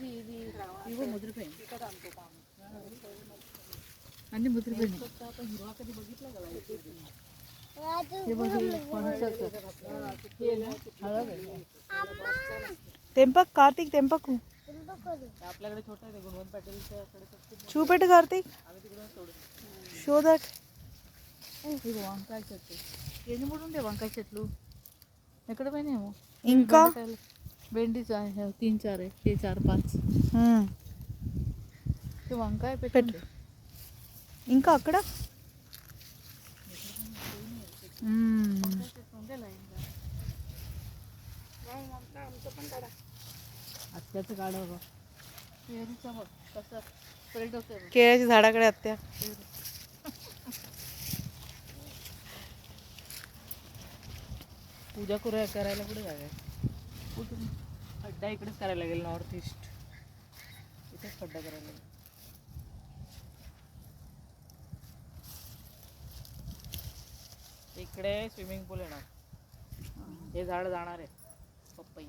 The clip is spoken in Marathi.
इगो मुद्रपेन आणि मुद्रपेन आपण हिरवा कधी बघितला का हे बघ तेंपक कार्तिक तेंपक आपल्याकडे छोटा आहे गुणवंत पाटीलच्या कडे చూపెట్టు కార్తిక్ షో దట్ ఇవి వంకాయ చెట్లు ఎన్ని మూడు ఉండే వంకాయ చెట్లు ఎక్కడ పోయినాయేమో ఇంకా भेंडी 3-4 आहे ते 4-5 ते వంకాయ పెట్టు ఇంకా అక్కడ आत्याचं काढ बघ पेरूचं बघ कसं स्प्रेड होतं केळ्याच्या झाडाकडे आत्या पूजा करायला कुठे जागा कुठून खड्डा इकडेच करायला लागेल नॉर्थ ईस्ट इथेच खड्डा करायला लागेल इकडे स्विमिंग पूल येणार हे झाड जाणार आहे पपई